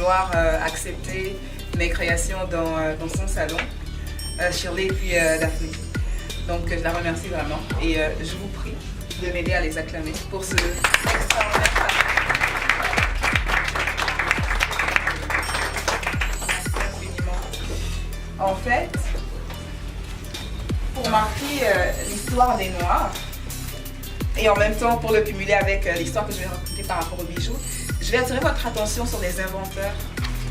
vouloir accepter mes créations dans son salon, Shirley et puis Daphné. Donc je la remercie vraiment et je vous prie de m'aider à les acclamer pour ce extraordinaire travail. Merci infiniment. En fait, pour marquer l'histoire des Noirs, et en même temps pour le cumuler avec l'histoire que je vais raconter par rapport aux bijoux, je vais attirer votre attention sur les inventeurs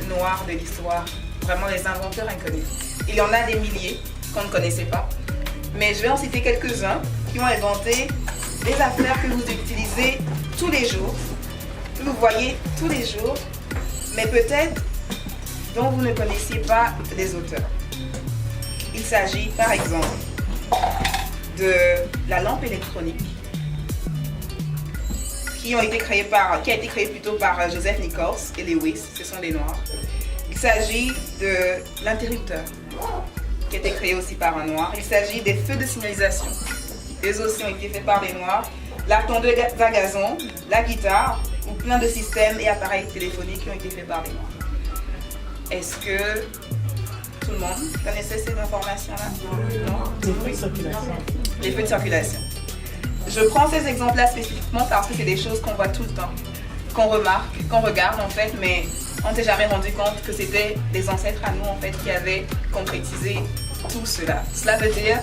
noirs de l'histoire, vraiment les inventeurs inconnus. Il y en a des milliers qu'on ne connaissait pas, mais je vais en citer quelques-uns qui ont inventé des affaires que vous utilisez tous les jours, que vous voyez tous les jours, mais peut-être dont vous ne connaissiez pas les auteurs. Il s'agit par exemple de la lampe électronique, qui a été créée plutôt par Joseph Nichols et Lewis, ce sont les Noirs. Il s'agit de l'interrupteur, qui a été créé aussi par un Noir. Il s'agit des feux de signalisation, eux aussi ont été faits par les Noirs. La tondeuse à gazon, la guitare, ou plein de systèmes et appareils téléphoniques qui ont été faits par les Noirs. Est-ce que tout le monde connaissait ces informations-là? Non? Les feux de circulation. Les feux de circulation. Je prends ces exemples-là spécifiquement parce que c'est des choses qu'on voit tout le temps, qu'on remarque, qu'on regarde en fait, mais on ne s'est jamais rendu compte que c'était des ancêtres à nous en fait qui avaient concrétisé tout cela. Cela veut dire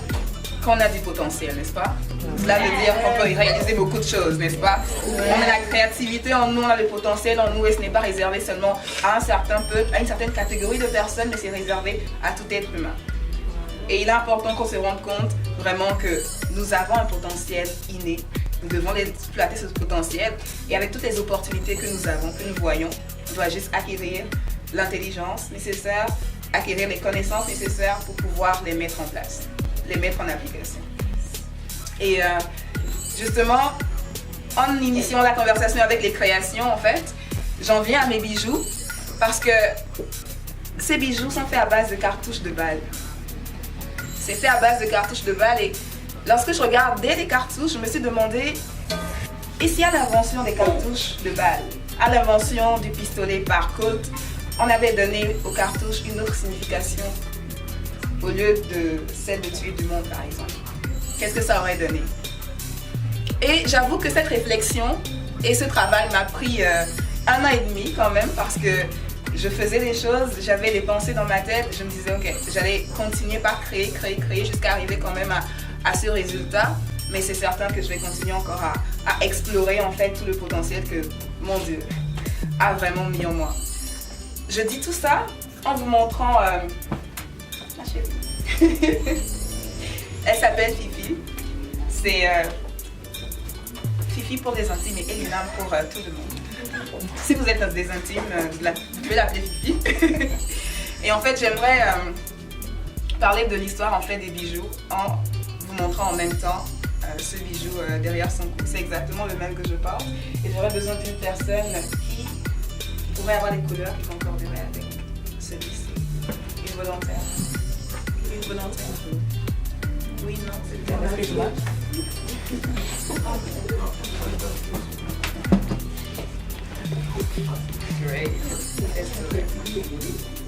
qu'on a du potentiel, n'est-ce pas? Cela veut dire qu'on peut y réaliser beaucoup de choses, n'est-ce pas? On a la créativité en nous, on a le potentiel en nous et ce n'est pas réservé seulement à un certain peuple, à une certaine catégorie de personnes, mais c'est réservé à tout être humain. Et il est important qu'on se rende compte vraiment que nous avons un potentiel inné. Nous devons exploiter ce potentiel et avec toutes les opportunités que nous avons, que nous voyons, on doit juste acquérir l'intelligence nécessaire, acquérir les connaissances nécessaires pour pouvoir les mettre en place, les mettre en application. Et justement, en initiant la conversation avec les créations, en fait, j'en viens à mes bijoux parce que ces bijoux sont faits à base de cartouches de balles. C'est fait à base de cartouches de balles et lorsque je regardais les cartouches, je me suis demandé, et si à l'invention des cartouches de balles, à l'invention du pistolet par Colt, on avait donné aux cartouches une autre signification au lieu de celle de tuer du monde par exemple? Qu'est-ce que ça aurait donné? Et j'avoue que cette réflexion et ce travail m'a pris 1 an et demi quand même parce que je faisais les choses, j'avais des pensées dans ma tête, je me disais ok, j'allais continuer par créer jusqu'à arriver quand même à ce résultat, mais c'est certain que je vais continuer encore à explorer en fait tout le potentiel que mon Dieu a vraiment mis en moi. Je dis tout ça en vous montrant ma chérie. Elle s'appelle Fifi, c'est Fifi pour des intimes et Elinam pour tout le monde. Si vous êtes des intimes, vous pouvez l'appeler Fifi. Et en fait, j'aimerais parler de l'histoire en fait des bijoux en vous montrant en même temps ce bijou derrière son cou. C'est exactement le même que je porte. Et j'aurais besoin d'une personne qui pourrait avoir les couleurs qui concorderaient avec celui-ci. Une volontaire. Une volontaire. Oui, non, c'est bien. Great.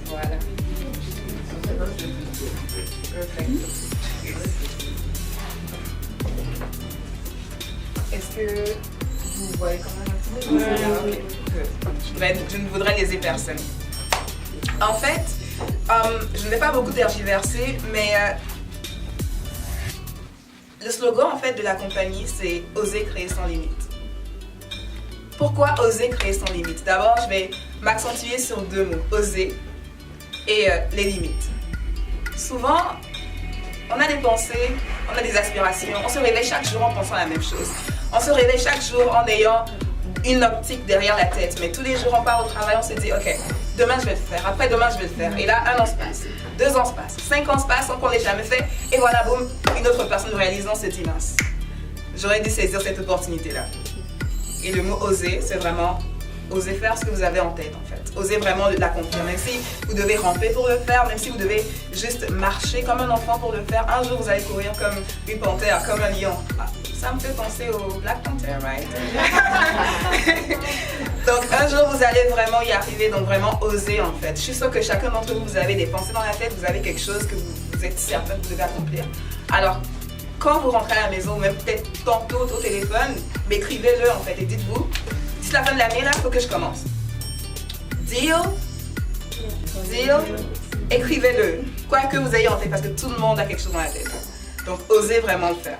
Voilà. Perfect. Est-ce que vous voyez quand même un petit peu? Okay. Je ne voudrais léser personne. En fait, je ne vais pas beaucoup tergiverser, mais le slogan en fait de la compagnie, c'est « Oser créer sans limite ». Pourquoi oser créer sans limite? D'abord, je vais m'accentuer sur 2 mots, oser et les limites. Souvent, on a des pensées, on a des aspirations, on se réveille chaque jour en pensant la même chose. On se réveille chaque jour en ayant une optique derrière la tête, mais tous les jours on part au travail, on se dit ok, demain je vais le faire, après demain je vais le faire. Et là, 1 an se passe, 2 ans se passent, 5 ans se passent sans qu'on l'ait jamais fait. Et voilà, boum, une autre personne réalisant se dit mince. J'aurais dû saisir cette opportunité-là. Et le mot oser, c'est vraiment oser faire ce que vous avez en tête en fait. Osez vraiment l'accomplir, même si vous devez ramper pour le faire, même si vous devez juste marcher comme un enfant pour le faire. Un jour vous allez courir comme une panthère, comme un lion. Ça me fait penser au Black Panther, right? Donc un jour vous allez vraiment y arriver, donc vraiment oser en fait. Je suis sûre que chacun d'entre vous, vous avez des pensées dans la tête, vous avez quelque chose que vous êtes certain que vous devez accomplir. Alors, quand vous rentrez à la maison, ou même peut-être tantôt au téléphone, écrivez-le en fait et dites-vous, d'ici la fin de l'année, là, il faut que je commence. Deal, écrivez-le. Quoi que vous ayez en tête, parce que tout le monde a quelque chose dans la tête. Donc, osez vraiment le faire.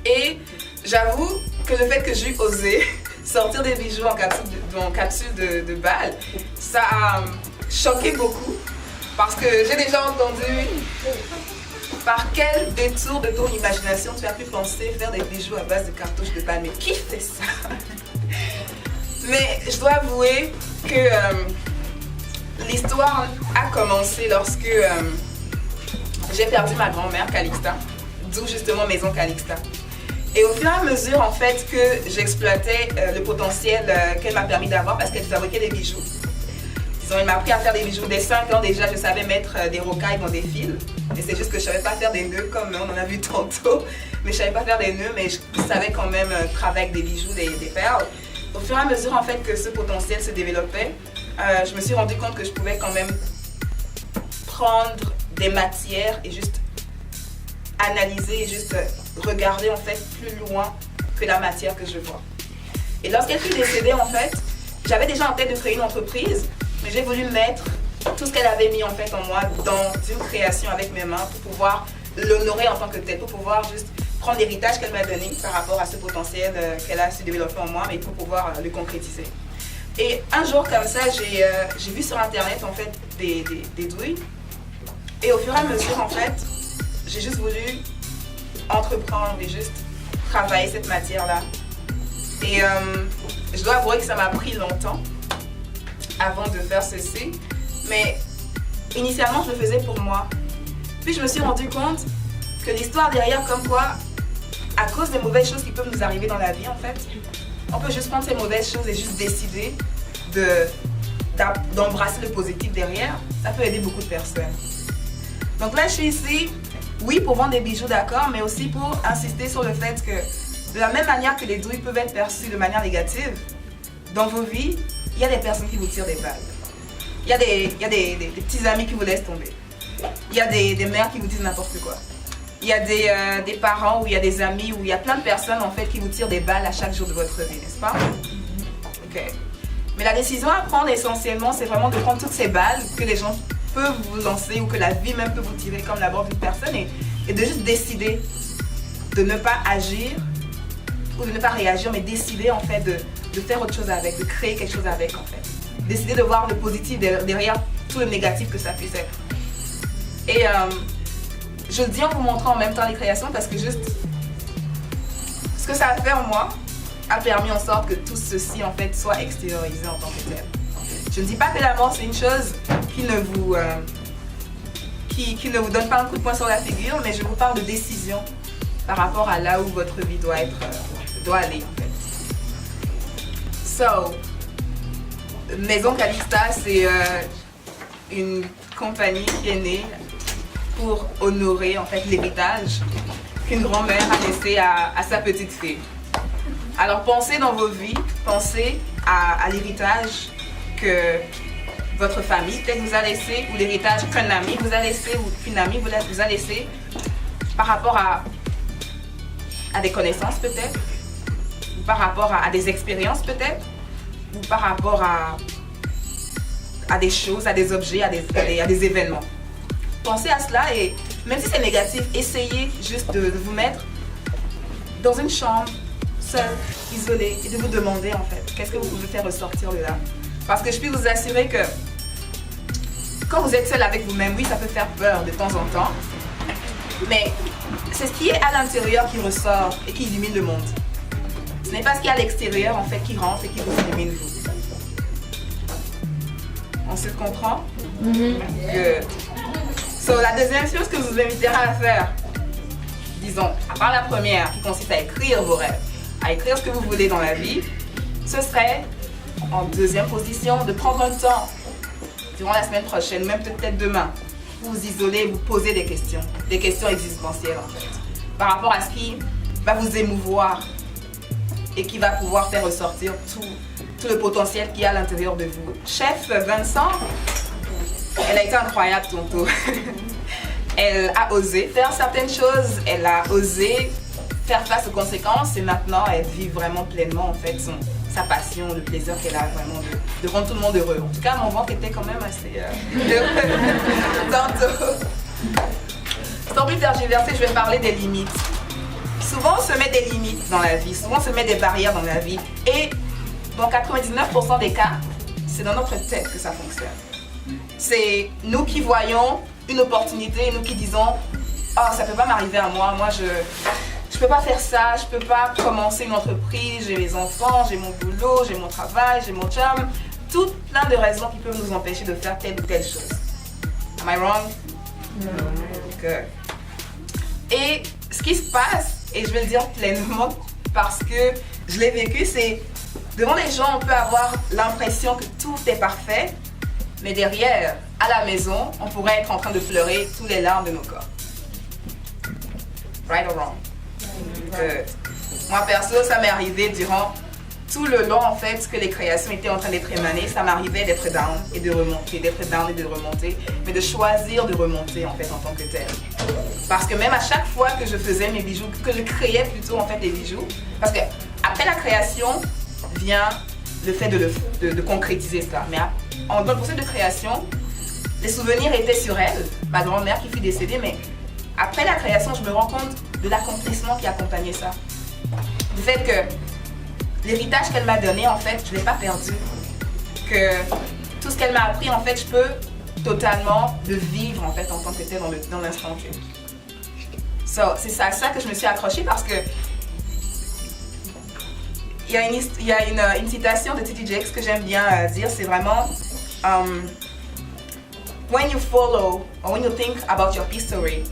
Et j'avoue que le fait que j'ai osé sortir des bijoux en capsule de balle, ça a choqué beaucoup. Parce que j'ai déjà entendu par quel détour de ton imagination tu as pu penser faire des bijoux à base de cartouches de balle. Mais qui fait ça? Mais je dois avouer que l'histoire a commencé lorsque j'ai perdu ma grand-mère Calixta, d'où justement Maison Calixta. Et au fur et à mesure en fait que j'exploitais le potentiel qu'elle m'a permis d'avoir parce qu'elle fabriquait des bijoux. Disons, elle m'a appris à faire des bijoux. Dès 5 ans déjà, je savais mettre des rocailles dans des fils. Et c'est juste que je ne savais pas faire des nœuds comme on en a vu tantôt. Mais je ne savais pas faire des nœuds, mais je savais quand même travailler avec des bijoux, des perles. Au fur et à mesure en fait que ce potentiel se développait, je me suis rendu compte que je pouvais quand même prendre des matières et juste analyser et juste regarder en fait plus loin que la matière que je vois. Et lorsqu'elle fut décédée en fait, j'avais déjà en tête de créer une entreprise, mais j'ai voulu mettre tout ce qu'elle avait mis en fait en moi dans une création avec mes mains pour pouvoir l'honorer en tant que telle, pour pouvoir juste prendre l'héritage qu'elle m'a donné par rapport à ce potentiel qu'elle a su développer en moi, mais pour pouvoir le concrétiser. Et un jour comme ça, j'ai vu sur internet en fait des douilles. Et au fur et à mesure en fait, j'ai juste voulu entreprendre et juste travailler cette matière-là. Et je dois avouer que ça m'a pris longtemps avant de faire ceci. Mais initialement, je le faisais pour moi. Puis je me suis rendu compte que l'histoire derrière, comme quoi, à cause des mauvaises choses qui peuvent nous arriver dans la vie, en fait, on peut juste prendre ces mauvaises choses et juste décider d'embrasser le positif derrière. Ça peut aider beaucoup de personnes. Donc là, je suis ici, oui, pour vendre des bijoux, d'accord, mais aussi pour insister sur le fait que, de la même manière que les douilles peuvent être perçues de manière négative, dans vos vies, il y a des personnes qui vous tirent des balles. Il y a des petits amis qui vous laissent tomber. Il y a des mères qui vous disent n'importe quoi. Il y a des parents ou il y a des amis ou il y a plein de personnes en fait qui vous tirent des balles à chaque jour de votre vie, n'est-ce pas? Ok. Mais la décision à prendre essentiellement, c'est vraiment de prendre toutes ces balles que les gens peuvent vous lancer ou que la vie même peut vous tirer comme la mort d'une personne et de juste décider de ne pas agir ou de ne pas réagir, mais décider en fait de faire autre chose avec, de créer quelque chose avec en fait. Décider de voir le positif derrière tout le négatif que ça puisse être. Et je le dis en vous montrant en même temps les créations parce que juste ce que ça a fait en moi a permis en sorte que tout ceci en fait soit extériorisé en tant que tel. Je ne dis pas que la mort c'est une chose qui ne vous donne pas un coup de poing sur la figure, mais je vous parle de décision par rapport à là où votre vie doit aller en fait. So, Maison Calixta, c'est une compagnie qui est née pour honorer en fait l'héritage qu'une grand-mère a laissé à sa petite fille. Alors pensez dans vos vies, pensez à l'héritage que votre famille peut-être vous a laissé, ou l'héritage qu'un ami vous a laissé, ou qu'une amie vous a laissé, par rapport à des connaissances peut-être, ou par rapport à des expériences peut-être, ou par rapport à des choses, à des objets, à des événements. Pensez à cela et même si c'est négatif, essayez juste de vous mettre dans une chambre, seul, isolé, et de vous demander en fait, qu'est-ce que vous pouvez faire ressortir de là. Parce que je peux vous assurer que quand vous êtes seul avec vous-même, oui, ça peut faire peur de temps en temps, mais c'est ce qui est à l'intérieur qui ressort et qui illumine le monde. Ce n'est pas ce qui est à l'extérieur en fait qui rentre et qui vous illumine vous. On se comprend? Good. So, la deuxième chose que je vous inviterai à faire, disons, à part la première qui consiste à écrire vos rêves, à écrire ce que vous voulez dans la vie, ce serait en deuxième position de prendre un temps durant la semaine prochaine, même peut-être demain, pour vous isoler, vous poser des questions existentielles en fait, par rapport à ce qui va vous émouvoir et qui va pouvoir faire ressortir tout le potentiel qu'il y a à l'intérieur de vous. Chef Vincent, elle a été incroyable tantôt. Elle a osé faire certaines choses, elle a osé faire face aux conséquences et maintenant elle vit vraiment pleinement en fait sa passion, le plaisir qu'elle a vraiment de rendre tout le monde heureux. En tout cas, mon ventre était quand même assez heureux tantôt. Sans plus tergiverser, je vais parler des limites. Souvent, on se met des limites dans la vie, souvent on se met des barrières dans la vie et dans 99% des cas, c'est dans notre tête que ça fonctionne. C'est nous qui voyons une opportunité, nous qui disons « Oh, ça peut pas m'arriver à moi, je peux pas faire ça, je peux pas commencer une entreprise, j'ai mes enfants, j'ai mon boulot, j'ai mon travail, j'ai mon job. » Toutes plein de raisons qui peuvent nous empêcher de faire telle ou telle chose. Am I wrong? No. Good. Et ce qui se passe, et je vais le dire pleinement parce que je l'ai vécu, c'est devant les gens, on peut avoir l'impression que tout est parfait, mais derrière, à la maison, on pourrait être en train de pleurer tous les larmes de nos corps. Right or wrong? Moi, perso, ça m'est arrivé durant tout le long, en fait, que les créations étaient en train d'être émanées. Ça m'arrivait d'être down et de remonter, d'être down et de remonter, mais de choisir de remonter, en fait, en tant que tel. Parce que même à chaque fois que je faisais mes bijoux, que je créais plutôt, en fait, des bijoux, parce que après la création vient le fait de concrétiser cela. Mais dans le processus de création, les souvenirs étaient sur elle, ma grand-mère qui fut décédée, mais après la création, je me rends compte de l'accomplissement qui accompagnait ça. Du fait que l'héritage qu'elle m'a donné, en fait, je ne l'ai pas perdu. Que tout ce qu'elle m'a appris, en fait, je peux totalement le vivre, en fait, en tant que tel dans l'instant T. So, c'est à ça que je me suis accrochée parce que il y a une citation de T.D. Jakes que j'aime bien dire, c'est vraiment when you follow or when you think about your history,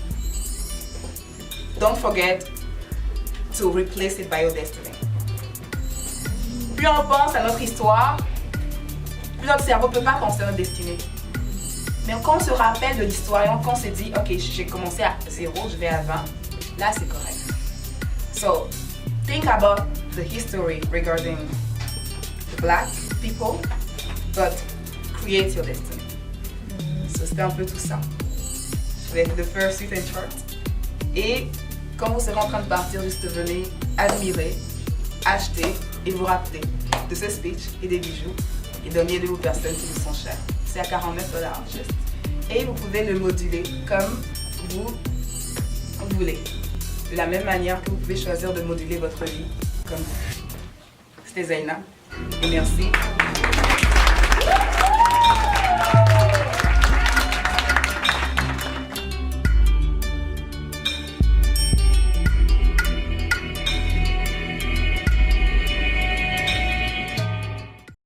don't forget to replace it by your destiny. Plus on pense à notre histoire, plus notre cerveau ne peut pas penser à notre destinée. Mais quand on se rappelle de l'histoire et quand on se dit, ok, j'ai commencé à 0, je vais à 20, là c'est correct. So, think about the history regarding the black people, but create your destiny. So, c'était un peu tout ça. Je vais être the first sweet and short. Et quand vous serez en train de partir, juste venez admirer, acheter et vous rappeler de ce speech et des bijoux et donnez-le aux personnes qui vous sont chères. C'est à $49 juste. Et vous pouvez le moduler comme vous voulez. De la même manière que vous pouvez choisir de moduler votre vie comme vous. C'était Zaina et merci.